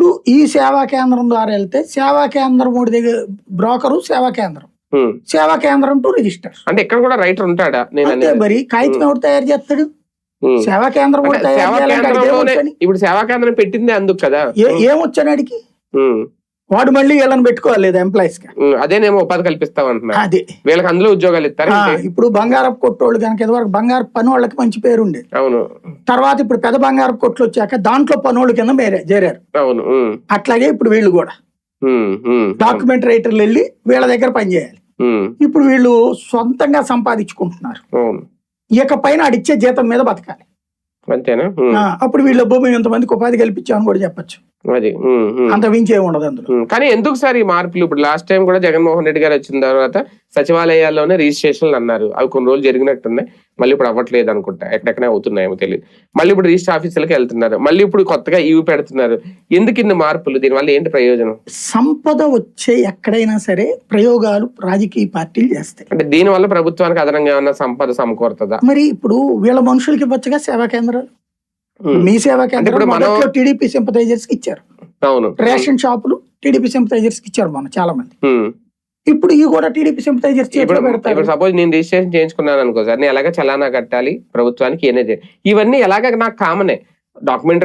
ఇప్పుడు ఈ సేవా కేంద్రం ద్వారా వెళ్తే సేవా కేంద్రం ఒకటి దగ్గర బ్రోకరు సేవా కేంద్రం, సేవా కేంద్రం టు రిజిస్టర్. అంటే ఇక్కడ కూడా రైటర్ ఉంటాడా? అంటే మరి కాగితం ఎవరు తయారు చేస్తాడు? సేవా కేంద్రం ఇప్పుడు సేవా కేంద్రం పెట్టిందే అందుకు కదా. ఏమొచ్చాను అడిగి వాడు మళ్ళీ వీళ్ళని పెట్టుకోవాలి ఎంప్లాయీస్ గా. అదేనేమో ఉపాధి కల్పిస్తామంటున్నా. అదే వీళ్ళకి అందులో ఉద్యోగాలు ఇస్తారు. ఇప్పుడు బంగారపు కొట్టోళ్ళు కనుక ఇదివరకు బంగారపు పని వాళ్ళకి మంచి పేరు ఉండేది. అవును. తర్వాత ఇప్పుడు పెద్ద బంగారపు కొట్లు వచ్చాక దాంట్లో పనుల కింద చేరారు. అవును. అట్లాగే ఇప్పుడు వీళ్ళు కూడా డాక్యుమెంట్ రైటర్లు వెళ్ళి వీళ్ళ దగ్గర పనిచేయాలి. ఇప్పుడు వీళ్ళు సొంతంగా సంపాదించుకుంటున్నారు. ఇకపైన అడిచ్చే జీతం మీద బతకాలి. అంతేనా? అప్పుడు వీళ్ళ భూమి ఎంతమందికి ఉపాధి కల్పించామని కూడా చెప్పచ్చు. అంత మించి ఏమి ఉండదు అందులో. కానీ ఎందుకు సార్ ఈ మార్పులు? ఇప్పుడు లాస్ట్ టైం కూడా జగన్మోహన్ రెడ్డి గారు వచ్చిన తర్వాత సచివాలయాల్లోనే రిజిస్ట్రేషన్లు అన్నారు. అవి కొన్ని రోజులు జరిగినట్టున్నాయి. మళ్ళీ ఇప్పుడు అవ్వట్లేదు అనుకుంటా, ఎక్కడెక్కడే అవుతున్నాయేమో తెలియదు. మళ్ళీ ఇప్పుడు రిజిస్టర్ ఆఫీసులకు వెళ్తున్నారు. మళ్ళీ ఇప్పుడు కొత్తగా ఇవి పెడుతున్నారు. ఎందుకు ఇన్ని మార్పులు? దీనివల్ల ఏంటి ప్రయోజనం? సంపద వచ్చే ఎక్కడైనా సరే ప్రయోగాలు రాజకీయ పార్టీలు చేస్తాయి. అంటే దీనివల్ల ప్రభుత్వానికి అదనంగా ఏమన్నా సంపద సమకూరుతుందా? మరి ఇప్పుడు వీళ్ళ మనుషులకి ఇవ్వచ్చుగా సేవా కేంద్రాలు. మీ సేవా కేంద్రం టీడీపీ సింపథైజర్స్ కి ఇచ్చారు. అవును. రేషన్ షాపులు టీడీపీ సింపథైజర్స్ కి ఇచ్చారు మన చాలా మంది. ఇప్పుడు ఇవి కూడా టీడీపీ సింపథైజర్స్ ఇప్పుడు సపోజ్ నేను రిజిస్ట్రేషన్ చేయించుకున్నాను అనుకో సార్, నేను ఎలాగ చలానా కట్టాలి ప్రభుత్వానికి, ఇవన్నీ ఎలాగ నాకు కామనే డాక్యుమెంట్